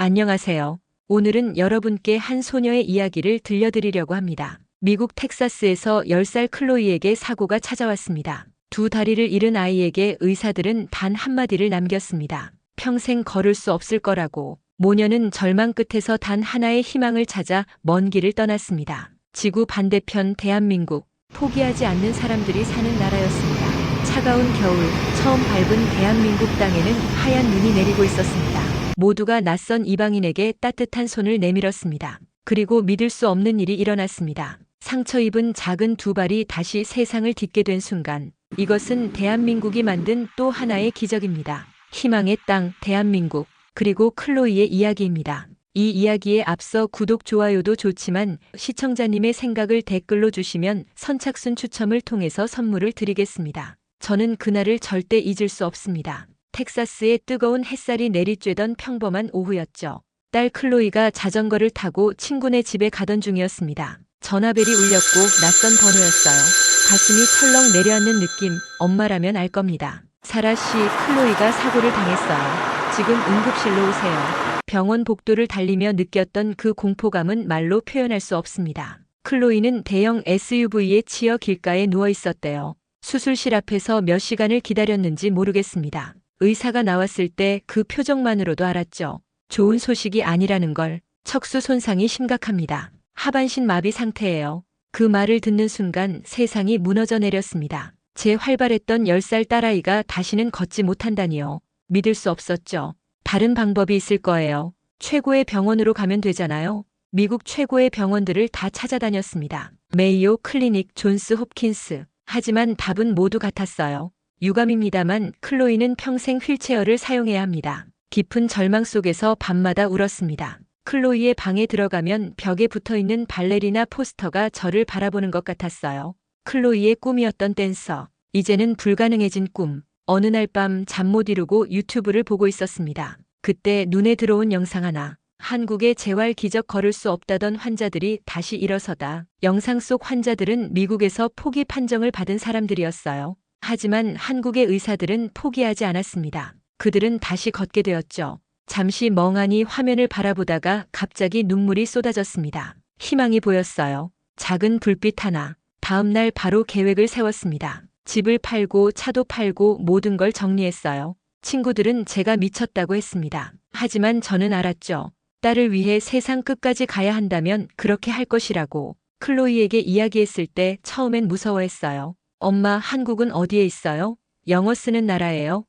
안녕하세요. 오늘은 여러분께 한 소녀의 이야기를 들려드리려고 합니다. 미국 텍사스에서 10살 클로이에게 사고가 찾아왔습니다. 두 다리를 잃은 아이에게 의사들은 단 한마디를 남겼습니다. 평생 걸을 수 없을 거라고. 모녀는 절망 끝에서 단 하나의 희망을 찾아 먼 길을 떠났습니다. 지구 반대편 대한민국, 포기하지 않는 사람들이 사는 나라였습니다. 차가운 겨울, 처음 밟은 대한민국 땅에는 하얀 눈이 내리고 있었습니다. 모두가 낯선 이방인에게 따뜻한 손을 내밀었습니다. 그리고 믿을 수 없는 일이 일어났습니다. 상처 입은 작은 두 발이 다시 세상을 딛게 된 순간, 이것은 대한민국이 만든 또 하나의 기적입니다. 희망의 땅, 대한민국, 그리고 클로이의 이야기입니다. 이 이야기에 앞서 구독, 좋아요도 좋지만 시청자님의 생각을 댓글로 주시면 선착순 추첨을 통해서 선물을 드리겠습니다. 저는 그날을 절대 잊을 수 없습니다. 텍사스의 뜨거운 햇살이 내리쬐던 평범한 오후였죠. 딸 클로이가 자전거를 타고 친구네 집에 가던 중이었습니다. 전화벨이 울렸고 낯선 번호였어요. 가슴이 철렁 내려앉는 느낌, 엄마라면 알 겁니다. 사라 씨, 클로이가 사고를 당했어요. 지금 응급실로 오세요. 병원 복도를 달리며 느꼈던 그 공포감은 말로 표현할 수 없습니다. 클로이는 대형 SUV에 치여 길가에 누워 있었대요. 수술실 앞에서 몇 시간을 기다렸는지 모르겠습니다. 의사가 나왔을 때 그 표정만으로도 알았죠. 좋은 소식이 아니라는 걸. 척수 손상이 심각합니다. 하반신 마비 상태예요. 그 말을 듣는 순간 세상이 무너져 내렸습니다. 제 활발했던 10살 딸아이가 다시는 걷지 못한다니요. 믿을 수 없었죠. 다른 방법이 있을 거예요. 최고의 병원으로 가면 되잖아요. 미국 최고의 병원들을 다 찾아다녔습니다. 메이오 클리닉, 존스 홉킨스. 하지만 답은 모두 같았어요. 유감입니다만 클로이는 평생 휠체어를 사용해야 합니다. 깊은 절망 속에서 밤마다 울었습니다. 클로이의 방에 들어가면 벽에 붙어있는 발레리나 포스터가 저를 바라보는 것 같았어요. 클로이의 꿈이었던 댄서. 이제는 불가능해진 꿈. 어느 날 밤 잠 못 이루고 유튜브를 보고 있었습니다. 그때 눈에 들어온 영상 하나. 한국의 재활 기적, 걸을 수 없다던 환자들이 다시 일어서다. 영상 속 환자들은 미국에서 포기 판정을 받은 사람들이었어요. 하지만 한국의 의사들은 포기하지 않았습니다. 그들은 다시 걷게 되었죠. 잠시 멍하니 화면을 바라보다가 갑자기 눈물이 쏟아졌습니다. 희망이 보였어요. 작은 불빛 하나. 다음 날 바로 계획을 세웠습니다. 집을 팔고 차도 팔고 모든 걸 정리했어요. 친구들은 제가 미쳤다고 했습니다. 하지만 저는 알았죠. 딸을 위해 세상 끝까지 가야 한다면 그렇게 할 것이라고. 클로이에게 이야기했을 때 처음엔 무서워했어요. 엄마, 한국은 어디에 있어요? 영어 쓰는 나라예요.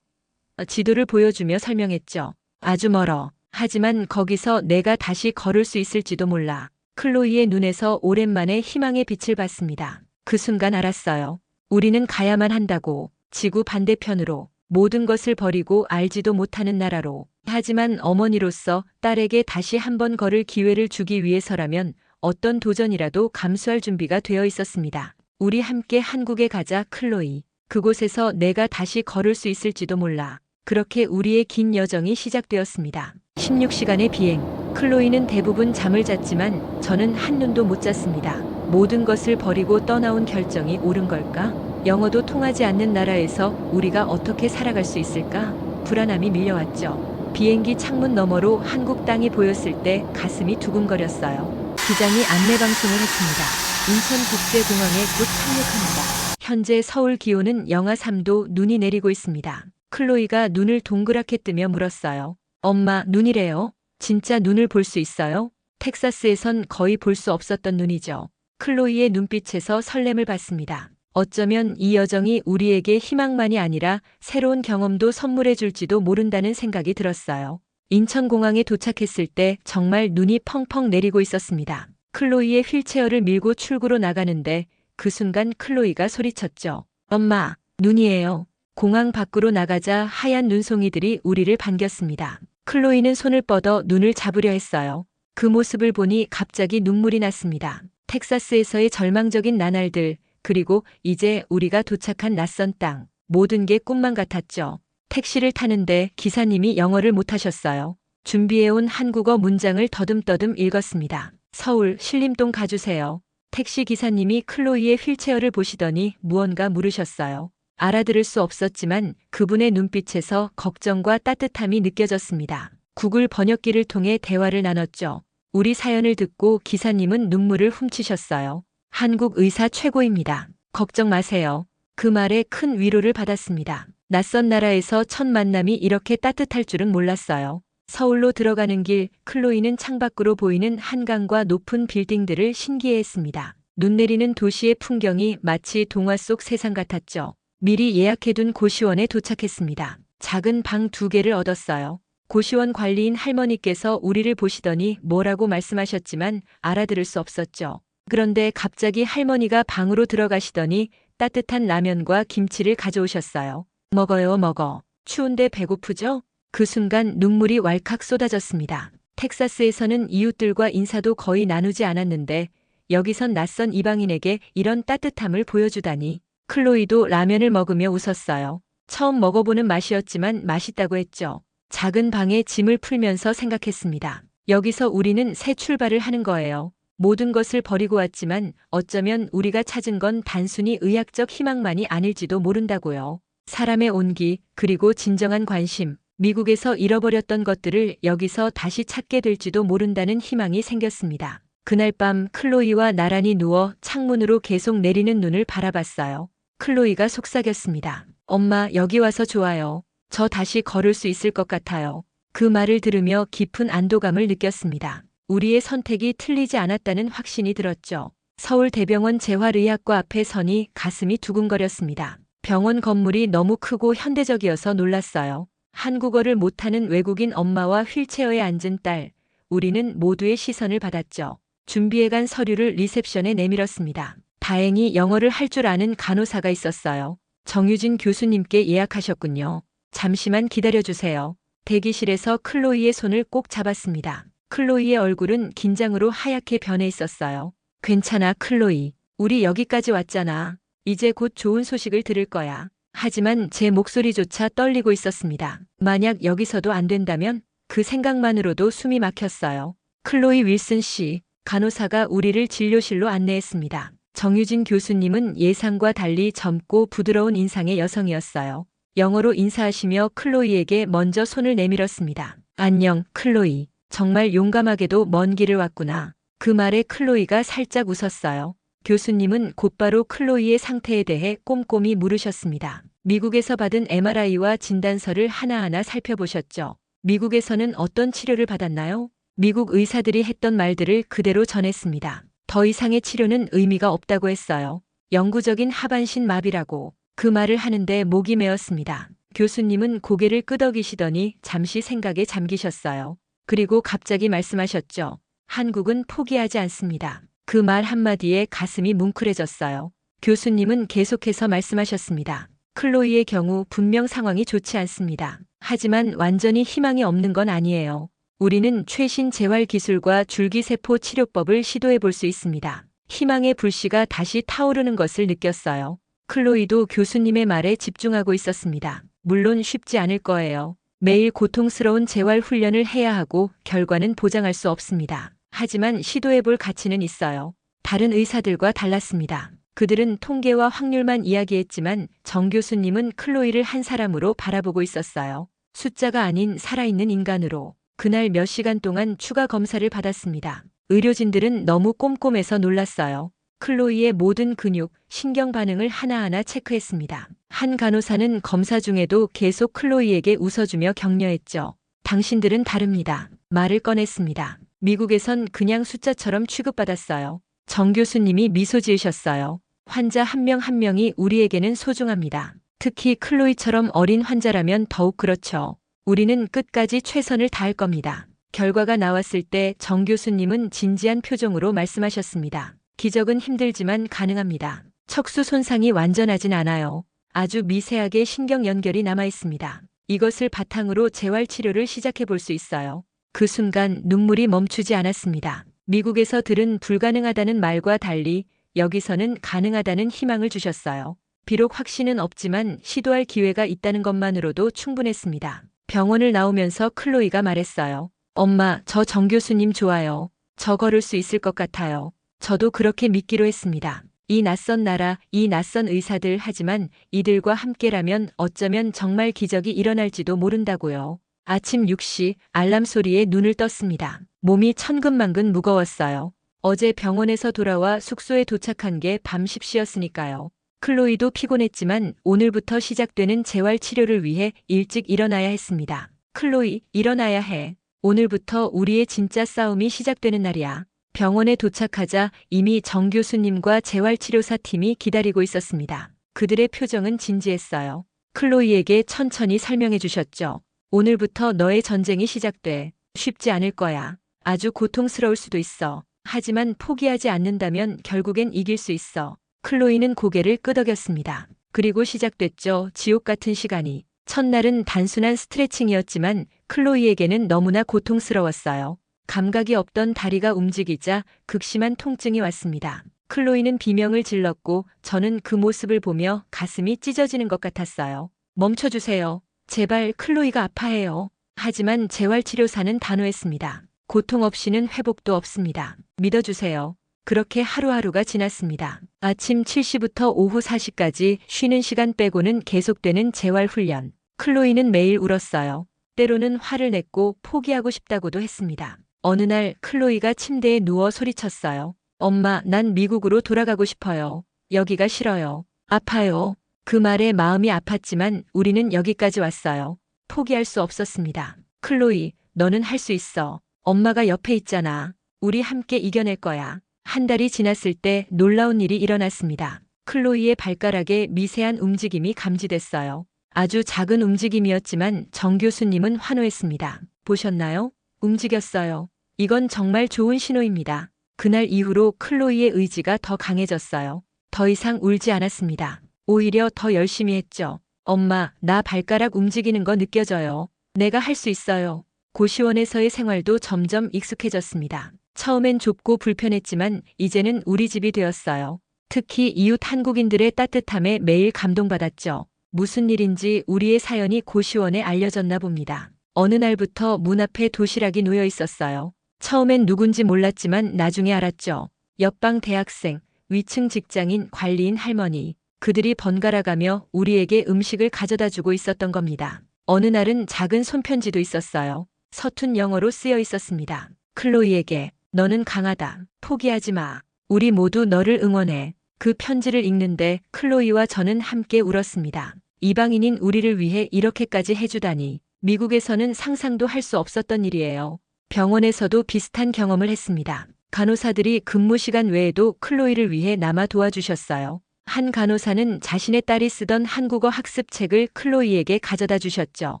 지도를 보여주며 설명했죠. 아주 멀어. 하지만 거기서 내가 다시 걸을 수 있을지도 몰라. 클로이의 눈에서 오랜만에 희망의 빛을 봤습니다. 그 순간 알았어요. 우리는 가야만 한다고. 지구 반대편으로. 모든 것을 버리고 알지도 못하는 나라로. 하지만 어머니로서 딸에게 다시 한번 걸을 기회를 주기 위해서라면 어떤 도전이라도 감수할 준비가 되어 있었습니다. 우리 함께 한국에 가자, 클로이. 그곳에서 내가 다시 걸을 수 있을지도 몰라. 그렇게 우리의 긴 여정이 시작되었습니다. 16시간의 비행. 클로이는 대부분 잠을 잤지만 저는 한눈도 못 잤습니다. 모든 것을 버리고 떠나온 결정이 옳은 걸까? 영어도 통하지 않는 나라에서 우리가 어떻게 살아갈 수 있을까? 불안함이 밀려왔죠. 비행기 창문 너머로 한국 땅이 보였을 때 가슴이 두근거렸어요. 기장이 안내 방송을 했습니다. 인천국제공항에 곧 착륙합니다. 현재 서울 기온은 영하 3도, 눈이 내리고 있습니다. 클로이가 눈을 동그랗게 뜨며 물었어요. 엄마, 눈이래요? 진짜 눈을 볼 수 있어요? 텍사스에선 거의 볼 수 없었던 눈이죠. 클로이의 눈빛에서 설렘을 봤습니다. 어쩌면 이 여정이 우리에게 희망만이 아니라 새로운 경험도 선물해 줄지도 모른다는 생각이 들었어요. 인천공항에 도착했을 때 정말 눈이 펑펑 내리고 있었습니다. 클로이의 휠체어를 밀고 출구로 나가는데 그 순간 클로이가 소리쳤죠. 엄마, 눈이에요. 공항 밖으로 나가자 하얀 눈송이들이 우리를 반겼습니다. 클로이는 손을 뻗어 눈을 잡으려 했어요. 그 모습을 보니 갑자기 눈물이 났습니다. 텍사스에서의 절망적인 나날들, 그리고 이제 우리가 도착한 낯선 땅. 모든 게 꿈만 같았죠. 택시를 타는데 기사님이 영어를 못하셨어요. 준비해온 한국어 문장을 더듬더듬 읽었습니다. 서울, 신림동 가주세요. 택시 기사님이 클로이의 휠체어를 보시더니 무언가 물으셨어요. 알아들을 수 없었지만 그분의 눈빛에서 걱정과 따뜻함이 느껴졌습니다. 구글 번역기를 통해 대화를 나눴죠. 우리 사연을 듣고 기사님은 눈물을 훔치셨어요. 한국 의사 최고입니다. 걱정 마세요. 그 말에 큰 위로를 받았습니다. 낯선 나라에서 첫 만남이 이렇게 따뜻할 줄은 몰랐어요. 서울로 들어가는 길, 클로이는 창밖으로 보이는 한강과 높은 빌딩들을 신기해했습니다. 눈 내리는 도시의 풍경이 마치 동화 속 세상 같았죠. 미리 예약해둔 고시원에 도착했습니다. 작은 방 2개를 얻었어요. 고시원 관리인 할머니께서 우리를 보시더니 뭐라고 말씀하셨지만 알아들을 수 없었죠. 그런데 갑자기 할머니가 방으로 들어가시더니 따뜻한 라면과 김치를 가져오셨어요. 먹어요, 먹어. 추운데 배고프죠? 그 순간 눈물이 왈칵 쏟아졌습니다. 텍사스에서는 이웃들과 인사도 거의 나누지 않았는데 여기선 낯선 이방인에게 이런 따뜻함을 보여주다니. 클로이도 라면을 먹으며 웃었어요. 처음 먹어보는 맛이었지만 맛있다고 했죠. 작은 방에 짐을 풀면서 생각했습니다. 여기서 우리는 새 출발을 하는 거예요. 모든 것을 버리고 왔지만 어쩌면 우리가 찾은 건 단순히 의학적 희망만이 아닐지도 모른다고요. 사람의 온기, 그리고 진정한 관심, 미국에서 잃어버렸던 것들을 여기서 다시 찾게 될지도 모른다는 희망이 생겼습니다. 그날 밤 클로이와 나란히 누워 창문으로 계속 내리는 눈을 바라봤어요. 클로이가 속삭였습니다. 엄마, 여기 와서 좋아요. 저 다시 걸을 수 있을 것 같아요. 그 말을 들으며 깊은 안도감을 느꼈습니다. 우리의 선택이 틀리지 않았다는 확신이 들었죠. 서울대병원 재활의학과 앞에 서니 가슴이 두근거렸습니다. 병원 건물이 너무 크고 현대적이어서 놀랐어요. 한국어를 못하는 외국인 엄마와 휠체어에 앉은 딸, 우리는 모두의 시선을 받았죠. 준비해간 서류를 리셉션에 내밀었습니다. 다행히 영어를 할 줄 아는 간호사가 있었어요. 정유진 교수님께 예약하셨군요. 잠시만 기다려주세요. 대기실에서 클로이의 손을 꼭 잡았습니다. 클로이의 얼굴은 긴장으로 하얗게 변해 있었어요. 괜찮아, 클로이. 우리 여기까지 왔잖아. 이제 곧 좋은 소식을 들을 거야. 하지만 제 목소리조차 떨리고 있었습니다. 만약 여기서도 안 된다면 그 생각만으로도 숨이 막혔어요. 클로이 윌슨 씨, 간호사가 우리를 진료실로 안내했습니다. 정유진 교수님은 예상과 달리 젊고 부드러운 인상의 여성이었어요. 영어로 인사하시며 클로이에게 먼저 손을 내밀었습니다. 안녕, 클로이. 정말 용감하게도 먼 길을 왔구나. 그 말에 클로이가 살짝 웃었어요. 교수님은 곧바로 클로이의 상태에 대해 꼼꼼히 물으셨습니다. 미국에서 받은 MRI와 진단서를 하나하나 살펴보셨죠. 미국에서는 어떤 치료를 받았나요? 미국 의사들이 했던 말들을 그대로 전했습니다. 더 이상의 치료는 의미가 없다고 했어요. 영구적인 하반신 마비라고. 그 말을 하는데 목이 메었습니다. 교수님은 고개를 끄덕이시더니 잠시 생각에 잠기셨어요. 그리고 갑자기 말씀하셨죠. 한국은 포기하지 않습니다. 그 말 한마디에 가슴이 뭉클해졌어요. 교수님은 계속해서 말씀하셨습니다. 클로이의 경우 분명 상황이 좋지 않습니다. 하지만 완전히 희망이 없는 건 아니에요. 우리는 최신 재활 기술과 줄기세포 치료법을 시도해 볼 수 있습니다. 희망의 불씨가 다시 타오르는 것을 느꼈어요. 클로이도 교수님의 말에 집중하고 있었습니다. 물론 쉽지 않을 거예요. 매일 고통스러운 재활 훈련을 해야 하고 결과는 보장할 수 없습니다. 하지만 시도해 볼 가치는 있어요. 다른 의사들과 달랐습니다. 그들은 통계와 확률만 이야기했지만 정 교수님은 클로이를 한 사람으로 바라보고 있었어요. 숫자가 아닌 살아있는 인간으로. 그날 몇 시간 동안 추가 검사를 받았습니다. 의료진들은 너무 꼼꼼해서 놀랐어요. 클로이의 모든 근육, 신경 반응을 하나하나 체크했습니다. 한 간호사는 검사 중에도 계속 클로이에게 웃어주며 격려했죠. 당신들은 다릅니다. 말을 꺼냈습니다. 미국에선 그냥 숫자처럼 취급받았어요. 정 교수님이 미소 지으셨어요. 환자 한 명 한 명이 우리에게는 소중합니다. 특히 클로이처럼 어린 환자라면 더욱 그렇죠. 우리는 끝까지 최선을 다할 겁니다. 결과가 나왔을 때 정 교수님은 진지한 표정으로 말씀하셨습니다. 기적은 힘들지만 가능합니다. 척수 손상이 완전하진 않아요. 아주 미세하게 신경 연결이 남아 있습니다. 이것을 바탕으로 재활 치료를 시작해 볼 수 있어요. 그 순간 눈물이 멈추지 않았습니다. 미국에서 들은 불가능하다는 말과 달리 여기서는 가능하다는 희망을 주셨어요. 비록 확신은 없지만 시도할 기회가 있다는 것만으로도 충분했습니다. 병원을 나오면서 클로이가 말했어요. 엄마, 저 정 교수님 좋아요. 저 걸을 수 있을 것 같아요. 저도 그렇게 믿기로 했습니다. 이 낯선 나라, 이 낯선 의사들 하지만 이들과 함께라면 어쩌면 정말 기적이 일어날지도 모른다고요. 아침 6시 알람 소리에 눈을 떴습니다. 몸이 천근만근 무거웠어요. 어제 병원에서 돌아와 숙소에 도착한 게 밤 10시였으니까요. 클로이도 피곤했지만 오늘부터 시작되는 재활 치료를 위해 일찍 일어나야 했습니다. 클로이, 일어나야 해. 오늘부터 우리의 진짜 싸움이 시작되는 날이야. 병원에 도착하자 이미 정 교수님과 재활치료사 팀이 기다리고 있었습니다. 그들의 표정은 진지했어요. 클로이에게 천천히 설명해 주셨죠. 오늘부터 너의 전쟁이 시작돼. 쉽지 않을 거야. 아주 고통스러울 수도 있어. 하지만 포기하지 않는다면 결국엔 이길 수 있어. 클로이는 고개를 끄덕였습니다. 그리고 시작됐죠. 지옥 같은 시간이. 첫날은 단순한 스트레칭이었지만 클로이에게는 너무나 고통스러웠어요. 감각이 없던 다리가 움직이자 극심한 통증이 왔습니다. 클로이는 비명을 질렀고 저는 그 모습을 보며 가슴이 찢어지는 것 같았어요. 멈춰주세요. 제발 클로이가 아파해요. 하지만 재활치료사는 단호했습니다. 고통 없이는 회복도 없습니다. 믿어주세요. 그렇게 하루하루가 지났습니다. 아침 7시부터 오후 4시까지 쉬는 시간 빼고는 계속되는 재활훈련. 클로이는 매일 울었어요. 때로는 화를 냈고 포기하고 싶다고도 했습니다. 어느 날 클로이가 침대에 누워 소리쳤어요. 엄마, 난 미국으로 돌아가고 싶어요. 여기가 싫어요. 아파요. 그 말에 마음이 아팠지만 우리는 여기까지 왔어요. 포기할 수 없었습니다. 클로이, 너는 할 수 있어. 엄마가 옆에 있잖아. 우리 함께 이겨낼 거야. 한 달이 지났을 때 놀라운 일이 일어났습니다. 클로이의 발가락에 미세한 움직임이 감지됐어요. 아주 작은 움직임이었지만 정 교수님은 환호했습니다. 보셨나요? 움직였어요. 이건 정말 좋은 신호입니다. 그날 이후로 클로이의 의지가 더 강해졌어요. 더 이상 울지 않았습니다. 오히려 더 열심히 했죠. 엄마, 나 발가락 움직이는 거 느껴져요. 내가 할 수 있어요. 고시원에서의 생활도 점점 익숙해졌습니다. 처음엔 좁고 불편했지만 이제는 우리 집이 되었어요. 특히 이웃 한국인들의 따뜻함에 매일 감동받았죠. 무슨 일인지 우리의 사연이 고시원에 알려졌나 봅니다. 어느 날부터 문 앞에 도시락이 놓여 있었어요. 처음엔 누군지 몰랐지만 나중에 알았죠. 옆방 대학생, 위층 직장인, 관리인 할머니. 그들이 번갈아가며 우리에게 음식을 가져다 주고 있었던 겁니다. 어느 날은 작은 손편지도 있었어요. 서툰 영어로 쓰여 있었습니다. 클로이에게, 너는 강하다. 포기하지 마. 우리 모두 너를 응원해. 그 편지를 읽는데 클로이와 저는 함께 울었습니다. 이방인인 우리를 위해 이렇게까지 해주다니. 미국에서는 상상도 할 수 없었던 일이에요. 병원에서도 비슷한 경험을 했습니다. 간호사들이 근무 시간 외에도 클로이를 위해 남아 도와주셨어요. 한 간호사는 자신의 딸이 쓰던 한국어 학습책을 클로이에게 가져다 주셨죠.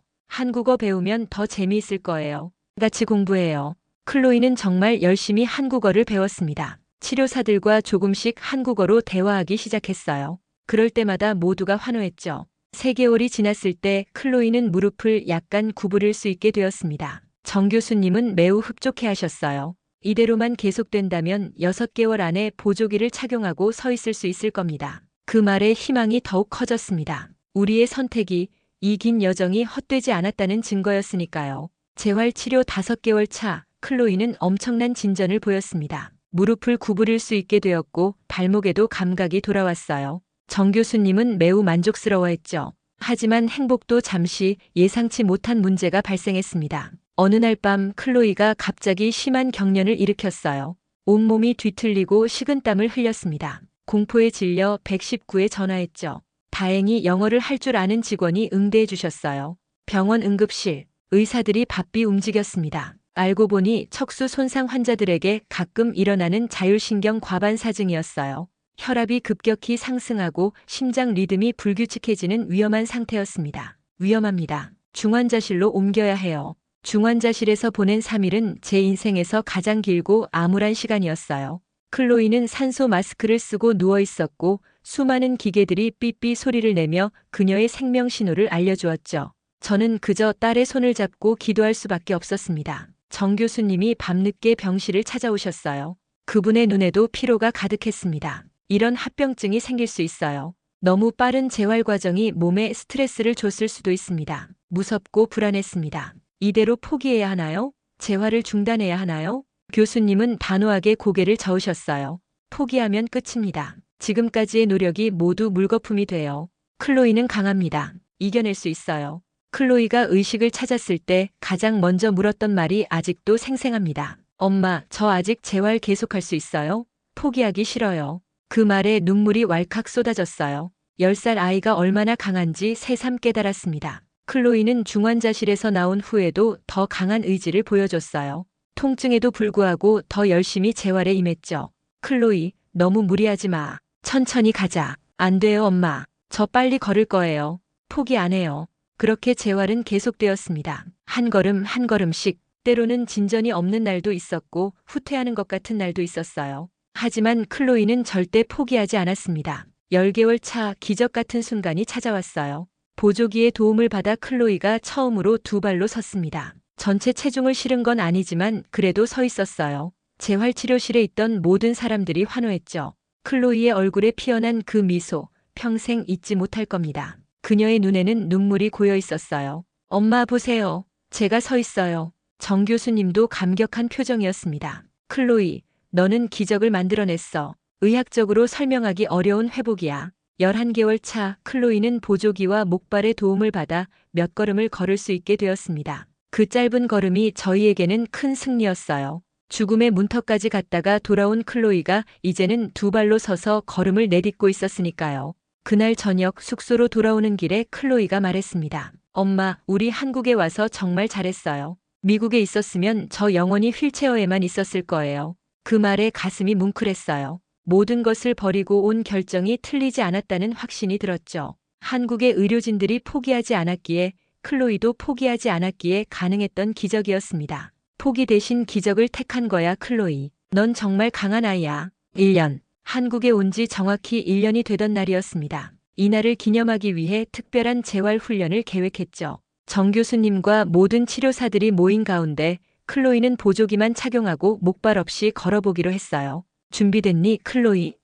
한국어 배우면 더 재미있을 거예요. 같이 공부해요. 클로이는 정말 열심히 한국어를 배웠습니다. 치료사들과 조금씩 한국어로 대화하기 시작했어요. 그럴 때마다 모두가 환호했죠. 3개월이 지났을 때 클로이는 무릎을 약간 구부릴 수 있게 되었습니다. 정 교수님은 매우 흡족해 하셨어요. 이대로만 계속된다면 6개월 안에 보조기를 착용하고 서 있을 수 있을 겁니다. 그 말에 희망이 더욱 커졌습니다. 우리의 선택이 이 긴 여정이 헛되지 않았다는 증거였으니까요. 재활치료 5개월 차, 클로이는 엄청난 진전을 보였습니다. 무릎을 구부릴 수 있게 되었고 발목에도 감각이 돌아왔어요. 정 교수님은 매우 만족스러워했죠. 하지만 행복도 잠시 예상치 못한 문제가 발생했습니다. 어느 날 밤 클로이가 갑자기 심한 경련을 일으켰어요. 온몸이 뒤틀리고 식은땀을 흘렸습니다. 공포에 질려 119에 전화했죠. 다행히 영어를 할 줄 아는 직원이 응대해 주셨어요. 병원 응급실, 의사들이 바삐 움직였습니다. 알고 보니 척수 손상 환자들에게 가끔 일어나는 자율신경 과반사증이었어요. 혈압이 급격히 상승하고 심장 리듬이 불규칙해지는 위험한 상태였습니다. 위험합니다. 중환자실로 옮겨야 해요. 중환자실에서 보낸 3일은 제 인생에서 가장 길고 암울한 시간이었어요. 클로이는 산소 마스크를 쓰고 누워 있었고 수많은 기계들이 삐삐 소리를 내며 그녀의 생명 신호를 알려주었죠. 저는 그저 딸의 손을 잡고 기도할 수밖에 없었습니다. 정 교수님이 밤늦게 병실을 찾아오셨어요. 그분의 눈에도 피로가 가득했습니다. 이런 합병증이 생길 수 있어요. 너무 빠른 재활 과정이 몸에 스트레스를 줬을 수도 있습니다. 무섭고 불안했습니다. 이대로 포기해야 하나요? 재활을 중단해야 하나요? 교수님은 단호하게 고개를 저으셨어요. 포기하면 끝입니다. 지금까지의 노력이 모두 물거품이 돼요. 클로이는 강합니다. 이겨낼 수 있어요. 클로이가 의식을 찾았을 때 가장 먼저 물었던 말이 아직도 생생합니다. 엄마, 저 아직 재활 계속할 수 있어요? 포기하기 싫어요. 그 말에 눈물이 왈칵 쏟아졌어요. 10살 아이가 얼마나 강한지 새삼 깨달았습니다. 클로이는 중환자실에서 나온 후에도 더 강한 의지를 보여줬어요. 통증에도 불구하고 더 열심히 재활에 임했죠. 클로이, 너무 무리하지 마. 천천히 가자. 안 돼요, 엄마. 저 빨리 걸을 거예요. 포기 안 해요. 그렇게 재활은 계속되었습니다. 한 걸음 한 걸음씩, 때로는 진전이 없는 날도 있었고 후퇴하는 것 같은 날도 있었어요. 하지만 클로이는 절대 포기하지 않았습니다. 10개월 차 기적 같은 순간이 찾아왔어요. 보조기의 도움을 받아 클로이가 처음으로 두 발로 섰습니다. 전체 체중을 실은 건 아니지만 그래도 서 있었어요. 재활치료실에 있던 모든 사람들이 환호했죠. 클로이의 얼굴에 피어난 그 미소, 평생 잊지 못할 겁니다. 그녀의 눈에는 눈물이 고여 있었어요. 엄마 보세요. 제가 서 있어요. 정 교수님도 감격한 표정이었습니다. 클로이, 너는 기적을 만들어냈어. 의학적으로 설명하기 어려운 회복이야. 11개월 차 클로이는 보조기와 목발의 도움을 받아 몇 걸음을 걸을 수 있게 되었습니다. 그 짧은 걸음이 저희에게는 큰 승리였어요. 죽음의 문턱까지 갔다가 돌아온 클로이가 이제는 두 발로 서서 걸음을 내딛고 있었으니까요. 그날 저녁 숙소로 돌아오는 길에 클로이가 말했습니다. 엄마, 우리 한국에 와서 정말 잘했어요. 미국에 있었으면 저 영원히 휠체어에만 있었을 거예요. 그 말에 가슴이 뭉클했어요. 모든 것을 버리고 온 결정이 틀리지 않았다는 확신이 들었죠. 한국의 의료진들이 포기하지 않았기에 클로이도 포기하지 않았기에 가능했던 기적이었습니다. 포기 대신 기적을 택한 거야, 클로이. 넌 정말 강한 아이야. 1년. 한국에 온 지 정확히 1년이 되던 날이었습니다. 이날을 기념하기 위해 특별한 재활 훈련을 계획했죠. 정 교수님과 모든 치료사들이 모인 가운데 클로이는 보조기만 착용하고 목발 없이 걸어보기로 했어요. 준비됐니, 클로이?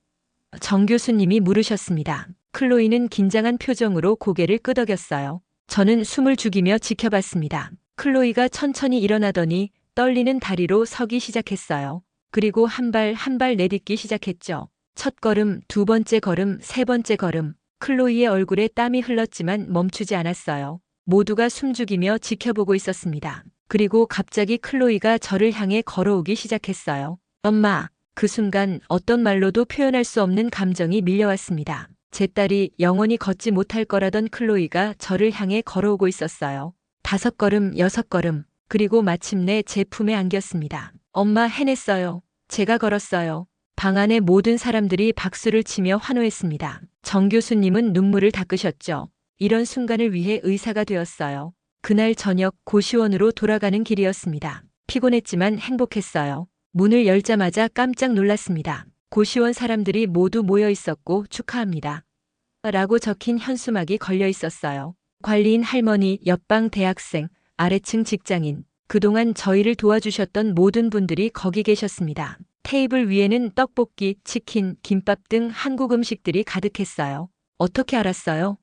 정 교수님이 물으셨습니다. 클로이는 긴장한 표정으로 고개를 끄덕였어요. 저는 숨을 죽이며 지켜봤습니다. 클로이가 천천히 일어나더니 떨리는 다리로 서기 시작했어요. 그리고 한 발 한 발 내딛기 시작했죠. 첫 걸음, 두 번째 걸음, 세 번째 걸음. 클로이의 얼굴에 땀이 흘렀지만 멈추지 않았어요. 모두가 숨죽이며 지켜보고 있었습니다. 그리고 갑자기 클로이가 저를 향해 걸어오기 시작했어요. 엄마, 그 순간 어떤 말로도 표현할 수 없는 감정이 밀려왔습니다. 제 딸이 영원히 걷지 못할 거라던 클로이가 저를 향해 걸어오고 있었어요. 5걸음, 6걸음, 그리고 마침내 제 품에 안겼습니다. 엄마, 해냈어요. 제가 걸었어요. 방 안의 모든 사람들이 박수를 치며 환호했습니다. 정 교수님은 눈물을 닦으셨죠. 이런 순간을 위해 의사가 되었어요. 그날 저녁 고시원으로 돌아가는 길이었습니다. 피곤했지만 행복했어요. 문을 열자마자 깜짝 놀랐습니다. 고시원 사람들이 모두 모여 있었고 축하합니다. 라고 적힌 현수막이 걸려 있었어요. 관리인 할머니, 옆방 대학생, 아래층 직장인, 그동안 저희를 도와주셨던 모든 분들이 거기 계셨습니다. 테이블 위에는 떡볶이, 치킨, 김밥 등 한국 음식들이 가득했어요. 어떻게 알았어요?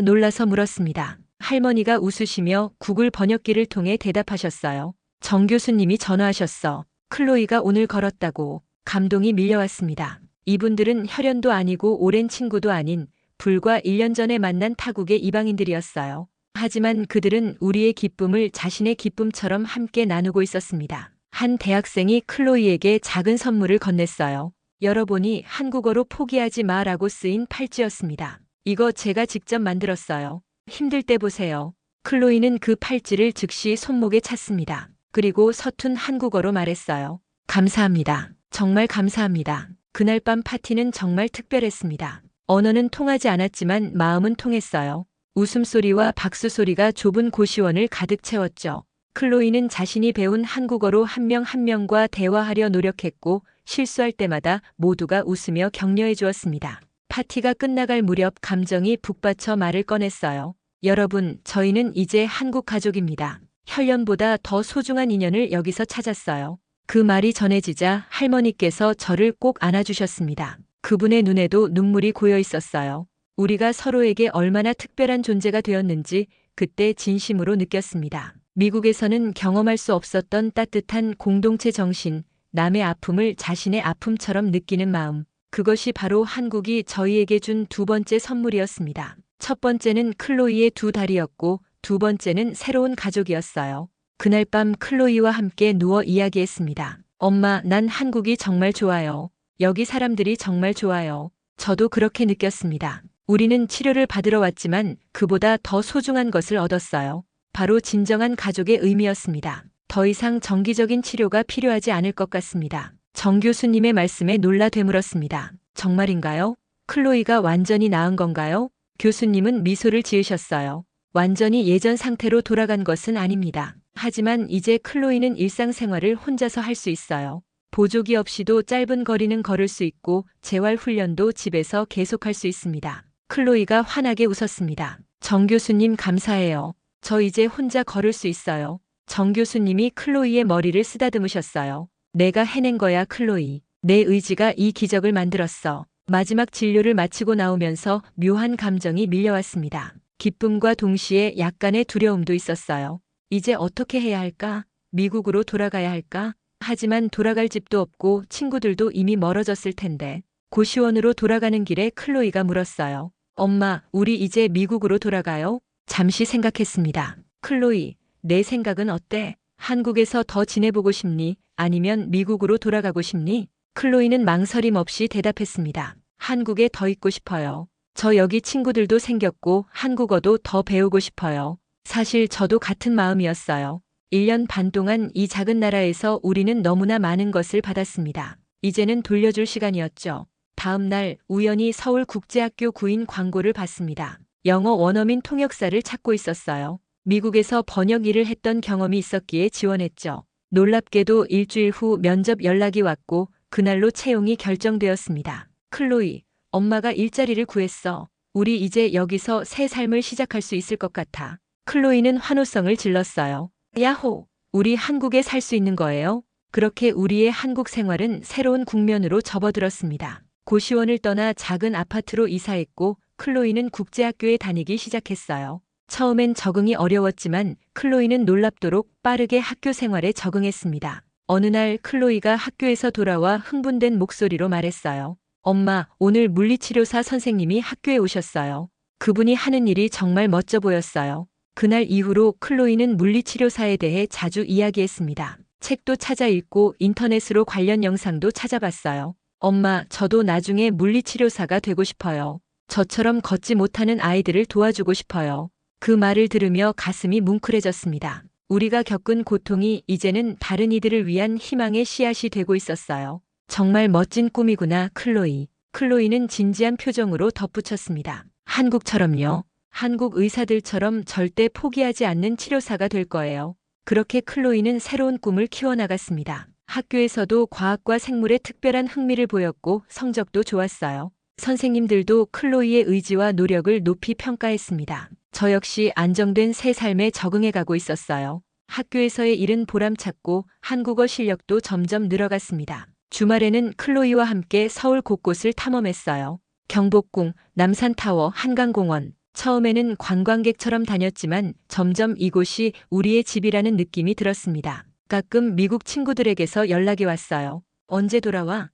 놀라서 물었습니다. 할머니가 웃으시며 구글 번역기를 통해 대답하셨어요. 정 교수님이 전화하셨어. 클로이가 오늘 걸었다고. 감동이 밀려왔습니다. 이분들은 혈연도 아니고 오랜 친구도 아닌 불과 1년 전에 만난 타국의 이방인들이었어요. 하지만 그들은 우리의 기쁨을 자신의 기쁨처럼 함께 나누고 있었습니다. 한 대학생이 클로이에게 작은 선물을 건넸어요. 열어보니 한국어로 포기하지 마라고 쓰인 팔찌였습니다. 이거 제가 직접 만들었어요. 힘들 때 보세요. 클로이는 그 팔찌를 즉시 손목에 찼습니다. 그리고 서툰 한국어로 말했어요. 감사합니다. 정말 감사합니다. 그날 밤 파티는 정말 특별했습니다. 언어는 통하지 않았지만 마음은 통했어요. 웃음소리와 박수소리가 좁은 고시원을 가득 채웠죠. 클로이는 자신이 배운 한국어로 한 명 한 명과 대화하려 노력했고 실수할 때마다 모두가 웃으며 격려해 주었습니다. 파티가 끝나갈 무렵 감정이 북받쳐 말을 꺼냈어요. 여러분, 저희는 이제 한국 가족입니다. 혈연보다 더 소중한 인연을 여기서 찾았어요. 그 말이 전해지자 할머니께서 저를 꼭 안아주셨습니다. 그분의 눈에도 눈물이 고여 있었어요. 우리가 서로에게 얼마나 특별한 존재가 되었는지 그때 진심으로 느꼈습니다. 미국에서는 경험할 수 없었던 따뜻한 공동체 정신, 남의 아픔을 자신의 아픔처럼 느끼는 마음. 그것이 바로 한국이 저희에게 준 두 번째 선물이었습니다. 첫 번째는 클로이의 두 다리였고 두 번째는 새로운 가족이었어요. 그날 밤 클로이와 함께 누워 이야기했습니다. 엄마, 난 한국이 정말 좋아요. 여기 사람들이 정말 좋아요. 저도 그렇게 느꼈습니다. 우리는 치료를 받으러 왔지만 그보다 더 소중한 것을 얻었어요. 바로 진정한 가족의 의미였습니다. 더 이상 정기적인 치료가 필요하지 않을 것 같습니다. 정 교수님의 말씀에 놀라 되물었습니다. 정말인가요? 클로이가 완전히 나은 건가요? 교수님은 미소를 지으셨어요. 완전히 예전 상태로 돌아간 것은 아닙니다. 하지만 이제 클로이는 일상생활을 혼자서 할 수 있어요. 보조기 없이도 짧은 거리는 걸을 수 있고 재활 훈련도 집에서 계속할 수 있습니다. 클로이가 환하게 웃었습니다. 정 교수님 감사해요. 저 이제 혼자 걸을 수 있어요. 정 교수님이 클로이의 머리를 쓰다듬으셨어요. 내가 해낸 거야, 클로이. 내 의지가 이 기적을 만들었어. 마지막 진료를 마치고 나오면서 묘한 감정이 밀려왔습니다. 기쁨과 동시에 약간의 두려움도 있었어요. 이제 어떻게 해야 할까? 미국으로 돌아가야 할까? 하지만 돌아갈 집도 없고 친구들도 이미 멀어졌을 텐데. 고시원으로 돌아가는 길에 클로이가 물었어요. 엄마, 우리 이제 미국으로 돌아가요? 잠시 생각했습니다. 클로이, 내 생각은 어때? 한국에서 더 지내보고 싶니? 아니면 미국으로 돌아가고 싶니? 클로이는 망설임 없이 대답했습니다. 한국에 더 있고 싶어요. 저 여기 친구들도 생겼고 한국어도 더 배우고 싶어요. 사실 저도 같은 마음이었어요. 1년 반 동안 이 작은 나라에서 우리는 너무나 많은 것을 받았습니다. 이제는 돌려줄 시간이었죠. 다음 날 우연히 서울국제학교 구인 광고를 봤습니다. 영어 원어민 통역사를 찾고 있었어요. 미국에서 번역 일을 했던 경험이 있었기에 지원했죠. 놀랍게도 일주일 후 면접 연락이 왔고 그날로 채용이 결정되었습니다. 클로이, 엄마가 일자리를 구했어. 우리 이제 여기서 새 삶을 시작할 수 있을 것 같아. 클로이는 환호성을 질렀어요. 야호! 우리 한국에 살 수 있는 거예요? 그렇게 우리의 한국 생활은 새로운 국면으로 접어들었습니다. 고시원을 떠나 작은 아파트로 이사했고 클로이는 국제학교에 다니기 시작했어요. 처음엔 적응이 어려웠지만 클로이는 놀랍도록 빠르게 학교 생활에 적응했습니다. 어느 날 클로이가 학교에서 돌아와 흥분된 목소리로 말했어요. 엄마, 오늘 물리치료사 선생님이 학교에 오셨어요. 그분이 하는 일이 정말 멋져 보였어요. 그날 이후로 클로이는 물리치료사에 대해 자주 이야기했습니다. 책도 찾아 읽고 인터넷으로 관련 영상도 찾아봤어요. 엄마, 저도 나중에 물리치료사가 되고 싶어요. 저처럼 걷지 못하는 아이들을 도와주고 싶어요. 그 말을 들으며 가슴이 뭉클해졌습니다. 우리가 겪은 고통이 이제는 다른 이들을 위한 희망의 씨앗이 되고 있었어요. 정말 멋진 꿈이구나, 클로이. 클로이는 진지한 표정으로 덧붙였습니다. 한국처럼요. 한국 의사들처럼 절대 포기하지 않는 치료사가 될 거예요. 그렇게 클로이는 새로운 꿈을 키워나갔습니다. 학교에서도 과학과 생물에 특별한 흥미를 보였고 성적도 좋았어요. 선생님들도 클로이의 의지와 노력을 높이 평가했습니다. 저 역시 안정된 새 삶에 적응해가고 있었어요. 학교에서의 일은 보람찼고 한국어 실력도 점점 늘어갔습니다. 주말에는 클로이와 함께 서울 곳곳을 탐험했어요. 경복궁, 남산타워, 한강공원. 처음에는 관광객처럼 다녔지만 점점 이곳이 우리의 집이라는 느낌이 들었습니다. 가끔 미국 친구들에게서 연락이 왔어요. 언제 돌아와?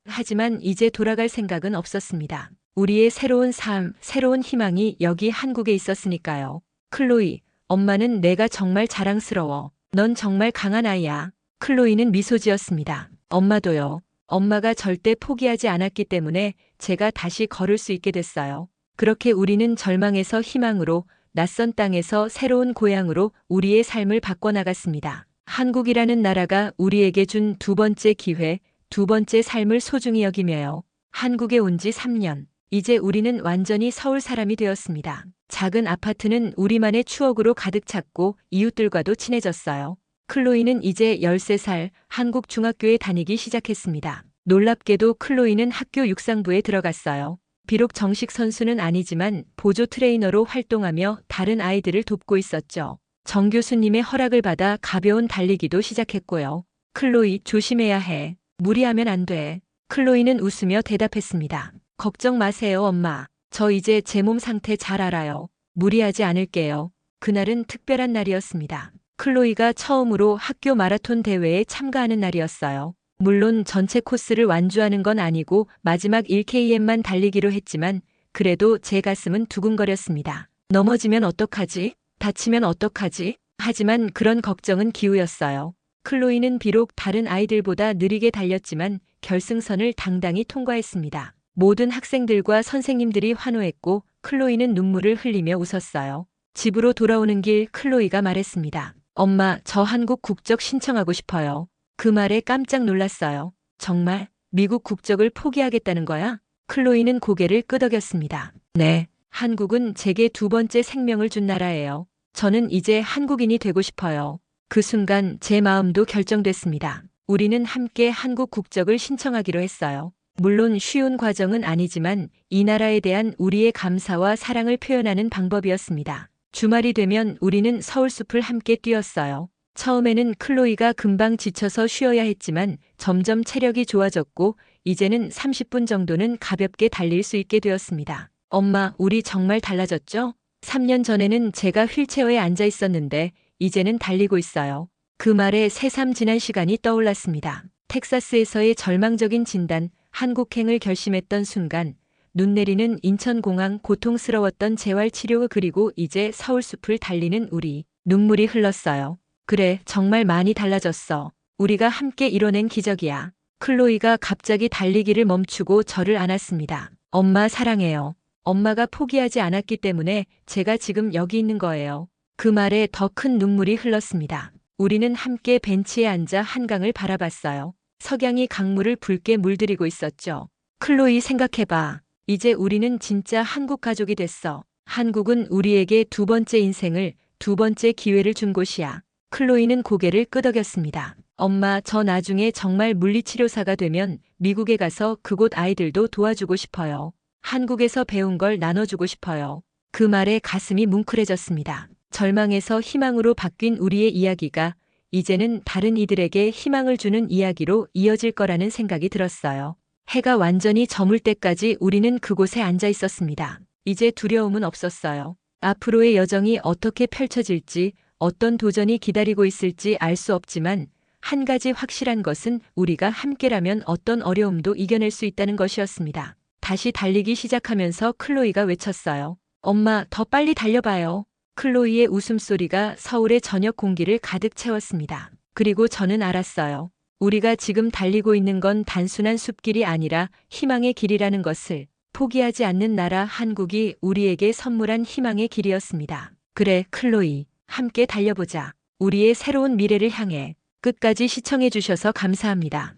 하지만 이제 돌아갈 생각은 없었습니다. 우리의 새로운 삶, 새로운 희망이 여기 한국에 있었으니까요. 클로이, 엄마는 내가 정말 자랑스러워. 넌 정말 강한 아이야. 클로이는 미소 지었습니다. 엄마도요. 엄마가 절대 포기하지 않았기 때문에 제가 다시 걸을 수 있게 됐어요. 그렇게 우리는 절망에서 희망으로, 낯선 땅에서 새로운 고향으로 우리의 삶을 바꿔나갔습니다. 한국이라는 나라가 우리에게 준 두 번째 기회, 두 번째 삶을 소중히 여기며요. 한국에 온 지 3년. 이제 우리는 완전히 서울 사람이 되었습니다. 작은 아파트는 우리만의 추억으로 가득 찼고 이웃들과도 친해졌어요. 클로이는 이제 13살 한국 중학교에 다니기 시작했습니다. 놀랍게도 클로이는 학교 육상부에 들어갔어요. 비록 정식 선수는 아니지만 보조 트레이너로 활동하며 다른 아이들을 돕고 있었죠. 정 교수님의 허락을 받아 가벼운 달리기도 시작했고요. 클로이, 조심해야 해. 무리하면 안 돼. 클로이는 웃으며 대답했습니다. 걱정 마세요, 엄마. 저 이제 제 몸 상태 잘 알아요. 무리하지 않을게요. 그날은 특별한 날이었습니다. 클로이가 처음으로 학교 마라톤 대회에 참가하는 날이었어요. 물론 전체 코스를 완주하는 건 아니고 마지막 1km만 달리기로 했지만 그래도 제 가슴은 두근거렸습니다. 넘어지면 어떡하지? 다치면 어떡하지? 하지만 그런 걱정은 기우였어요. 클로이는 비록 다른 아이들보다 느리게 달렸지만 결승선을 당당히 통과했습니다. 모든 학생들과 선생님들이 환호했고 클로이는 눈물을 흘리며 웃었어요. 집으로 돌아오는 길 클로이가 말했습니다. 엄마, 저 한국 국적 신청하고 싶어요. 그 말에 깜짝 놀랐어요. 정말? 미국 국적을 포기하겠다는 거야? 클로이는 고개를 끄덕였습니다. 네, 한국은 제게 두 번째 생명을 준 나라예요. 저는 이제 한국인이 되고 싶어요. 그 순간 제 마음도 결정됐습니다. 우리는 함께 한국 국적을 신청하기로 했어요. 물론 쉬운 과정은 아니지만 이 나라에 대한 우리의 감사와 사랑을 표현하는 방법이었습니다. 주말이 되면 우리는 서울숲을 함께 뛰었어요. 처음에는 클로이가 금방 지쳐서 쉬어야 했지만 점점 체력이 좋아졌고 이제는 30분 정도는 가볍게 달릴 수 있게 되었습니다. 엄마, 우리 정말 달라졌죠? 3년 전에는 제가 휠체어에 앉아 있었는데 이제는 달리고 있어요. 그 말에 새삼 지난 시간이 떠올랐습니다. 텍사스에서의 절망적인 진단, 한국행을 결심했던 순간, 눈 내리는 인천공항, 고통스러웠던 재활치료, 그리고 이제 서울숲을 달리는 우리. 눈물이 흘렀어요. 그래, 정말 많이 달라졌어. 우리가 함께 이뤄낸 기적이야. 클로이가 갑자기 달리기를 멈추고 저를 안았습니다. 엄마 사랑해요. 엄마가 포기하지 않았기 때문에 제가 지금 여기 있는 거예요. 그 말에 더 큰 눈물이 흘렀습니다. 우리는 함께 벤치에 앉아 한강을 바라봤어요. 석양이 강물을 붉게 물들이고 있었죠. 클로이, 생각해봐. 이제 우리는 진짜 한국 가족이 됐어. 한국은 우리에게 두 번째 인생을, 두 번째 기회를 준 곳이야. 클로이는 고개를 끄덕였습니다. 엄마, 저 나중에 정말 물리치료사가 되면 미국에 가서 그곳 아이들도 도와주고 싶어요. 한국에서 배운 걸 나눠주고 싶어요. 그 말에 가슴이 뭉클해졌습니다. 절망에서 희망으로 바뀐 우리의 이야기가 이제는 다른 이들에게 희망을 주는 이야기로 이어질 거라는 생각이 들었어요. 해가 완전히 저물 때까지 우리는 그곳에 앉아 있었습니다. 이제 두려움은 없었어요. 앞으로의 여정이 어떻게 펼쳐질지, 어떤 도전이 기다리고 있을지 알 수 없지만 한 가지 확실한 것은 우리가 함께라면 어떤 어려움도 이겨낼 수 있다는 것이었습니다. 다시 달리기 시작하면서 클로이가 외쳤어요. 엄마, 더 빨리 달려봐요. 클로이의 웃음소리가 서울의 저녁 공기를 가득 채웠습니다. 그리고 저는 알았어요. 우리가 지금 달리고 있는 건 단순한 숲길이 아니라 희망의 길이라는 것을. 포기하지 않는 나라 한국이 우리에게 선물한 희망의 길이었습니다. 그래, 클로이. 함께 달려보자. 우리의 새로운 미래를 향해. 끝까지 시청해 주셔서 감사합니다.